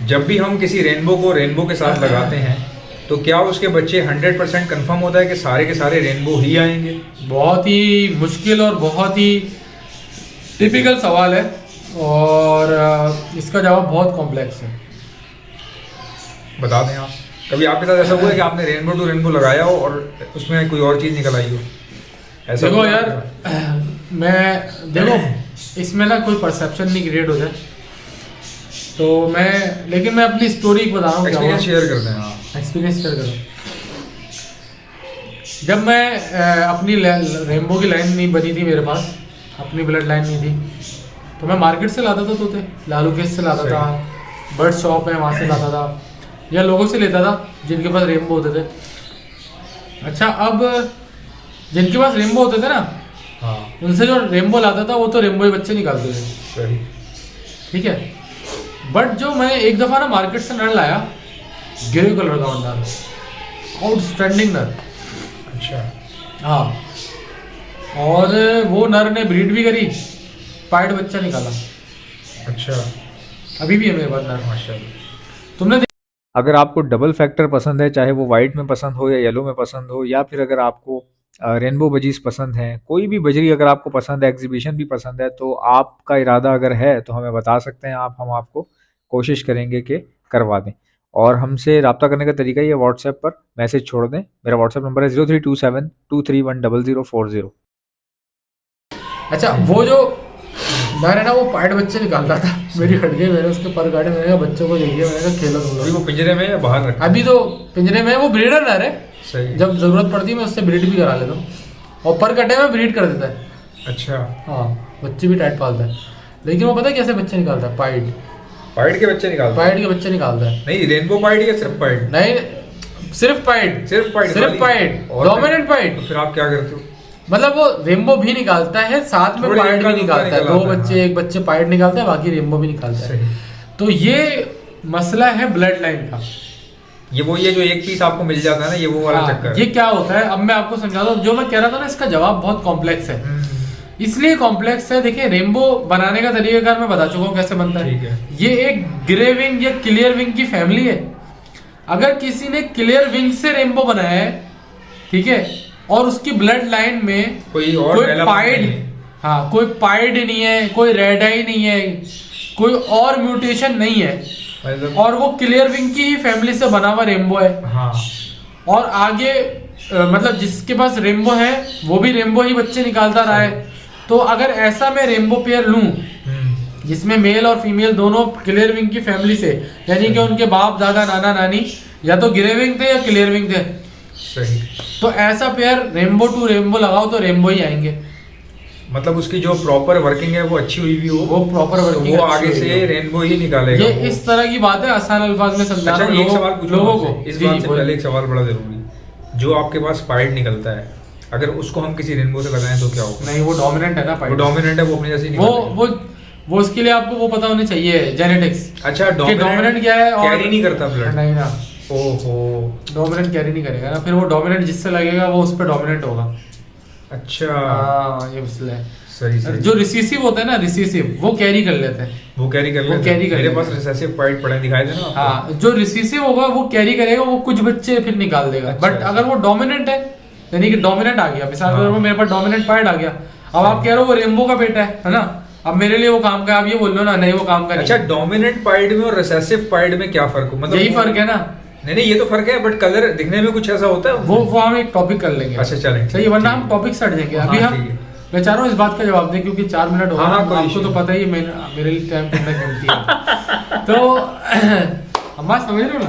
जब भी हम किसी रेनबो को रेनबो के साथ लगाते हैं तो क्या उसके बच्चे 100% कंफर्म होता है कि सारे के सारे रेनबो ही आएंगे? बहुत ही मुश्किल और बहुत ही टिपिकल सवाल है और इसका जवाब बहुत कॉम्प्लेक्स है। बता दें आप, कभी आपके साथ ऐसा हुआ है कि आपने रेनबो टू रेनबो लगाया हो और उसमें कोई और चीज़ निकल आई हो? ऐसा देखो हुआ यार, देखो इसमें ना कोई परसेप्शन नहीं क्रिएट हो जाए तो लेकिन मैं अपनी स्टोरी बता रहा हूँ। एक्सपीरियंस शेयर करते हैं। एक्सपीरियंस शेयर करो। जब मैं अपनी रेनबो की लाइन नहीं बनी थी मेरे पास, अपनी ब्लड लाइन नहीं थी, तो मैं मार्केट से लाता था तोते, लालू केस से लाता था, बर्ड शॉप है वहाँ से लाता था, या लोगों से लेता था जिनके पास रेनबो होते थे। अच्छा, अब जिनके पास रेनबो होते थे ना, उनसे जो रेनबो लाता था वो तो रेनबो ही बच्चे निकालते थे। ठीक है, बट जो मैं एक दफ़ा ना मार्केट से नर लाया, ग्रे कलर का नर, आउटस्टैंडिंग नर। अच्छा। हाँ, और वो नर ने ब्रीड भी करी, पाइड बच्चा निकाला। अच्छा, अभी भी है मेरे पास नर, माशाल्लाह। तुमने अगर आपको डबल फैक्टर पसंद है, चाहे वो वाइट में पसंद हो या येलो में पसंद हो, या फिर अगर आपको रेनबो बजीज पसंद है, कोई भी बजरी अगर आपको पसंद है, एग्जीबिशन भी पसंद है, तो आपका इरादा अगर है तो हमें बता सकते हैं आप, हम आपको कोशिश करेंगे कि करवा दें। और हमसे रब्ता करने का तरीका ये, व्हाट्सएप पर मैसेज छोड़ दें। मेरा व्हाट्सएप नंबर है 0327231040। अच्छा, वो जो नर है ना, वो पाइड बच्चे निकालता था। मेरी हट गई, मैंने उसके पर काटे, मैंने कहा बच्चों को देखिए, मैंने कहा खेलो तुम लोग। वो पिंजरे में या बाहर रखा? अभी तो पिंजरे में, वो ब्रीडर नर है। सही। जब जरूरत पड़ती है मैं उससे ब्रीड भी करा लेता हूँ, और पर कटे में ब्रीड कर देता है। अच्छा। हाँ, बच्चे भी टाइट पालता है, लेकिन वो पता है कैसे बच्चे निकालता है? पाइड के बच्चे निकालता है? पाइड के बच्चे निकालता है। नहीं, रेनबो पाइड या सिर्फ पाइड? नहीं, सिर्फ पाइड। सिर्फ पाइड, डोमिनेंट पाइड। तो फिर आप क्या करते हो? मतलब वो रेनबो भी निकालता है, साथ में पाइड भी निकालता है। दो बच्चे, एक बच्चे पाइड निकालता है, बाकी रेनबो भी निकालता है। तो ये मसला है ब्लड लाइन का। ये जो एक पीस आपको मिल जाता है ना, ये वो वाला चक्कर। ये क्या होता है, अब मैं आपको समझाता हूँ। जो मैं कह रहा था ना, इसका जवाब बहुत कॉम्प्लेक्स है। इसलिए कॉम्प्लेक्स है, देखिए रेनबो बनाने का तरीकाकार मैं बता चुका हूँ कैसे बनता है। ये एक ग्रे विंग या क्लियर विंग की फैमिली है। अगर किसी ने क्लियर विंग से रेनबो बनाया है, ठीक है, और उसकी ब्लड लाइन में कोई पाइड, हाँ, कोई पाइड नहीं है, कोई रेड आई नहीं है, कोई और म्यूटेशन नहीं है, और वो क्लियर विंग की ही फैमिली से बना हुआ रेनबो है, हाँ, और आगे मतलब जिसके पास रेनबो है वो भी रेनबो ही बच्चे निकालता रहा है, तो अगर ऐसा मैं रेनबो पेयर लूं जिसमें मेल और फीमेल दोनों क्लियर विंग की फैमिली से, यानी कि उनके बाप दादा नाना नानी या तो ग्रे विंग थे या क्लियर विंग थे, सही, तो ऐसा पेयर रेनबो टू रेनबो लगाओ तो रेनबो ही आएंगे। मतलब उसकी जो प्रॉपर वर्किंग है वो अच्छी हुई भी हो, वो प्रॉपर वर्किंग, वो आगे से रेनबो ही निकालेगा। ये इस तरह की बात है, आसान अल्फाज में समझाना लोगों को। इस बात से पहले एक सवाल बड़ा जरूरी, जो आपके पास पाइड निकलता है, अगर उसको हम किसी रेनबो से लगाएं तो क्या होगा? नहीं, वो डोमिनेंट है ना, पाइड। वो डोमिनेंट है, वो अपने जैसे वो उसके लिए आपको वो पता होने चाहिए, जेनेटिक्स। अच्छा, डोमिनेंट क्या है, और कैरी नहीं करता ब्लड? नहीं ना, ओहो, डोमिनेंट कैरी नहीं करेगा ना, फिर वो डोमिनेंट जिससे लगेगा वो उस पर डोमिनेंट होगा। अच्छा, हाँ, ये मसला है। सही। जो रिसीसिव होता है ना, रिसीसिव वो कैरी कर लेते हैं, वो कैरी कर लेते हैं। मेरे पास रिसेसिव पाइड पड़े दिखाई दे ना। हाँ, जो रिसीसिव होगा वो कैरी करेगा, वो कुछ बच्चे फिर निकाल देगा। बट अगर वो डोमिनेंट है, यानी कि डोमिनेंट आ गया, मिसाल के तौर पर मेरे पास डोमिनेंट पाइड आ गया, अब आप कह रहे हो वो रेनबो का बेटा है ना, अब मेरे लिए वो काम का, आप ये बोल लो ना, नहीं वो काम का। अच्छा, डोमिनेंट पाइड में और रिसेसिव पाइड में क्या फर्क हो? मतलब यही फर्क है ना? नहीं, ये तो फर्क है, बट कलर दिखने में कुछ ऐसा होता है वो हम एक टॉपिक कर लेंगे। अच्छा, चलें, सही, वरना हम टॉपिक से हट जाएंगे। अभी हम, मैं चाह रहा हूँ इस बात का जवाब दें, क्योंकि 4 मिनट हो गए, आपको तो पता ही है मेरे लिए टाइम कितना कीमती है। तो हम बात समझ रहे हो ना?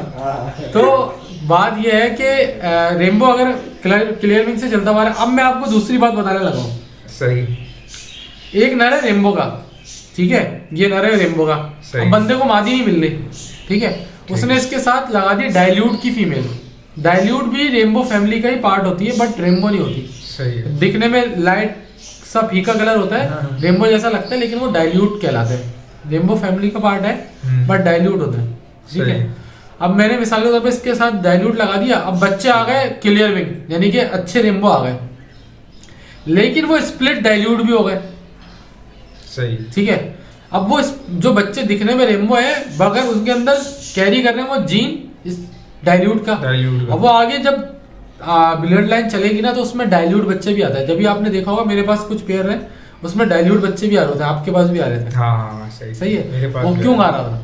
तो बात यह है कि रेनबो अगर क्लियर विंग से चलता हुआ है। अब मैं आपको दूसरी बात बताने लगा हूँ। सही। एक नर है रेनबो का, ठीक है, ये नर है रेनबो का, अब बंदे को मादी नहीं मिल रही, ठीक है, उसने इसके साथ लगा दी डाइल्यूट की फीमेल। डाइल्यूट भी रेनबो फैमिली का ही पार्ट होती है, बट रेनबो नहीं होती। सही। दिखने में लाइट सा फीका कलर होता है, रेनबो जैसा लगता है, लेकिन वो डाइल्यूट कहलाते हैं। रेनबो फैमिली का पार्ट है, बट डाइल्यूट होता है, ठीक है। अब मैंने मिसाल के तौर पे इसके साथ डाइल्यूट लगा दिया, अब बच्चे आ गए क्लियर विंग, यानी कि अच्छे रेनबो आ गए, लेकिन वो स्प्लिट डाइल्यूट भी हो गए। सही, ठीक है। अब वो जो बच्चे दिखने में रेम्बो है, मगर उसके अंदर कैरी कर रहे हैं वो जीन इस डाइल्यूट का। अब वो आगे जब ब्लड लाइन चलेगी ना, तो उसमें डाइल्यूट बच्चे भी आता है। जब भी आपने देखा होगा, मेरे पास कुछ पेयर है, उसमें डाइल्यूट बच्चे भी आ रहे थे, आपके पास भी आ रहे थे। हाँ, सही है। मेरे पास वो क्यों आ रहा था?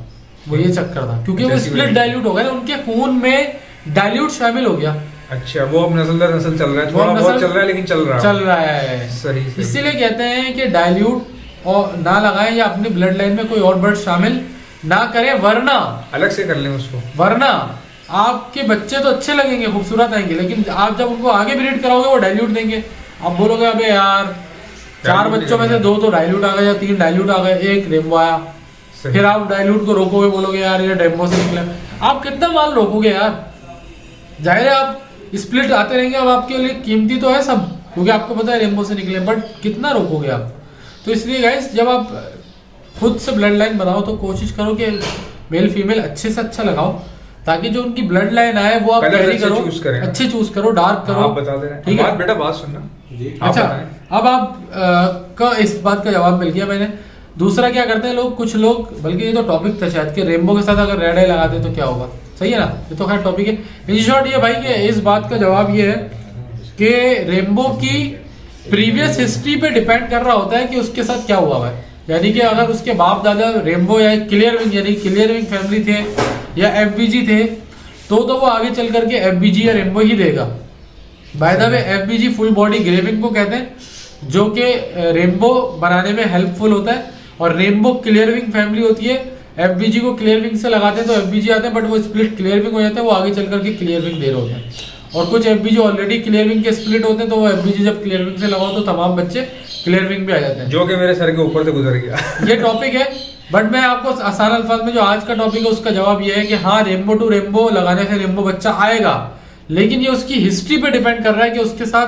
वो ये चक्कर था क्योंकि वो स्प्लिट डाइल्यूट हो गया, उनके खून में डाइल्यूट शामिल हो गया। अच्छा, वो अब नस्ल दर नस्ल चल रहा है, थोड़ा बहुत चल रहा है, लेकिन चल रहा है। सही। इसीलिए कहते हैं कि डाइल्यूट और ना लगाएं या अपनी ब्लड लाइन में कोई और बर्ड शामिल ना करें, वरना अलग से कर लें उसको। वरना आपके बच्चे तो अच्छे लगेंगे, खूबसूरत आएंगे, लेकिन आप जब उनको आगे ब्रीड कराओगे वो डाइल्यूट देंगे। आप बोलोगे अबे यार 4 बच्चों में से 2 तो डाइल्यूट आ गए या 3 डाइल्यूट आ गए, 1 रेम्बो आया। फिर आप डाइल्यूट को रोकोगे, बोलोगे यार ये रेम्बो से निकला। आप कितना माल रोकोगे यार? जाहिर है आप स्प्लिट आते रहेंगे। अब आपके लिए कीमती तो है सब, क्योंकि आपको पता है रेम्बो से निकले, बट कितना रोकोगे आप? तो इसलिए गाइस, जब आप खुद से ब्लड लाइन बनाओ तो कोशिश करो कि मेल फीमेल अच्छे से अच्छा लगाओ, ताकि जो उनकी ब्लड लाइन आए वो आप कैरी करो, अच्छे चूज करो, डार्क करो। आप बता दे रहे हैं। ठीक है बेटा, बात सुनना। अच्छा, अब आप का इस बात का जवाब मिल गया मैंने। दूसरा क्या करते हैं लोग, कुछ लोग, बल्कि ये तो टॉपिक था शायद, कि रेम्बो के साथ अगर रेड आई लगाते तो क्या होगा। सही है ना, ये तो खैर टॉपिक है। इन शॉर्ट ये भाई कि इस बात का जवाब ये है कि रेम्बो की प्रीवियस हिस्ट्री पे डिपेंड कर रहा होता है कि उसके साथ क्या हुआ है। यानी कि अगर उसके बाप दादा रेम्बो या क्लियर विंग यानी क्लियर विंग फैमिली थे या एफबीजी थे, तो वो आगे चल करके एफबीजी या रेम्बो ही देगा। By the way, FBG full body graving को कहते हैं, जो कि रेम्बो बनाने में हेल्पफुल होता है। और रेम्बो क्लियर विंग फैमिली होती है। एफबीजी को क्लियर विंग से लगाते हैं तो एफबीजी आते हैं, बट वो स्प्लिट क्लियर विंग हो जाते हैं, वो आगे चल करके क्लियर विंग दे रहे होते हैं। और कुछ एफबीजी ऑलरेडी क्लियर विंग के स्प्लिट होते हैं, तो वो एफबीजी जब क्लियर विंग से लगाओ तो तमाम बच्चे क्लियर विंग भी आ जाते हैं, जो कि मेरे सर के ऊपर से गुजर गया। ये टॉपिक है। बट मैं आपको आसान अल्फाज में जो आज का टॉपिक है उसका जवाब ये है कि हाँ, रेम्बो टू रेम्बो लगाने से रेम्बो बच्चा आएगा, लेकिन ये उसकी हिस्ट्री पे डिपेंड कर रहा है कि उसके साथ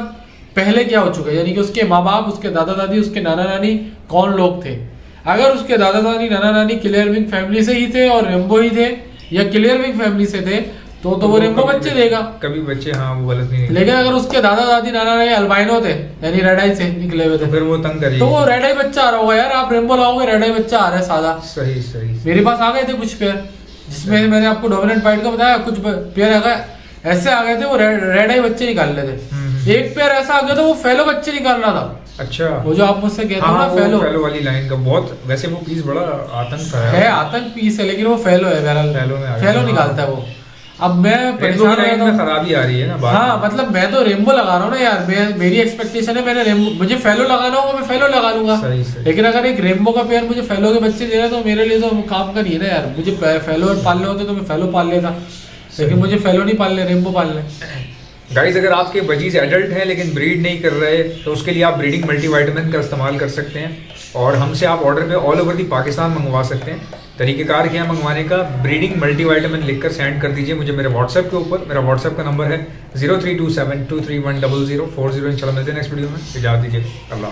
पहले क्या हो चुका है। यानी कि उसके माँ बाप, उसके दादा दादी, उसके नाना नानी कौन लोग थे। अगर उसके दादा दादी नाना नानी क्लियर विंग फैमिली से ही थे और रेम्बो ही थे, या क्लियर विंग फैमिली से थे, तो वो रेम्बो बच्चे देगा। कभी बच्चे, हाँ, वो गलत नहीं। लेकिन अगर उसके दादा दादी नाना नानी अल्बाइनो थे, यानी रेड आई से निकले हुए थे, तो फिर वो तंग करेगा, तो वो रेड आई बच्चा आ रहा होगा। यार आप रेम्बो लाओगे, रेड आई बच्चा आ रहा है सादा। सही। मेरे पास आ गए थे कुछ पेयर, जिसमें मैंने आपको डोमिनेंट वाइट का बताया, कुछ पेयर ऐसे आ गए थे, वो रेड आई बच्चे निकाल रहे थे। एक पेयर ऐसा आ गया था, वो फेलो बच्चे निकाल रहा था। अच्छा, वो जो आप मुझसे कहते हो ना, फेलो वाली लाइन का बहुत, वैसे वो पीस बड़ा आतंक है, आतंक पीस है, लेकिन वो फेलो है, फेलो निकालता है वो। अब मैं परेशान में खराबी आ रही है ना। हाँ, मतलब मैं तो रेम्बो लगा रहा हूँ ना यार, मेरी एक्सपेक्टेशन है, मैंने रेम्बो, मुझे फेलो लगाना होगा मैं फेलो लगा लूंगा। लेकिन अगर एक रेम्बो का पेयर मुझे फेलो के बच्चे दे रहा है तो मेरे लिए तो काम का नहीं है ना यार। मुझे फेलो पालने होते तो मैं फेलो पाल लेता, लेकिन मुझे फेलो नहीं पालने, रेम्बो पालने। गाइस, अगर आपके बजीज एडल्ट हैं लेकिन ब्रीड नहीं कर रहे, तो उसके लिए आप ब्रीडिंग मल्टीविटामिन का इस्तेमाल कर सकते हैं, और हमसे आप ऑर्डर पे ऑल ओवर दी पाकिस्तान मंगवा सकते हैं। तरीक़ेकार क्या मंगवाने का, ब्रीडिंग मल्टीविटामिन लिखकर सेंड कर दीजिए मुझे मेरे व्हाट्सएप के ऊपर। मेरा व्हाट्सएप का नंबर है 0327231004। इंशाल्लाह मिलते हैं नेक्स्ट वीडियो में। इजाज़त दीजिए, अल्लाह।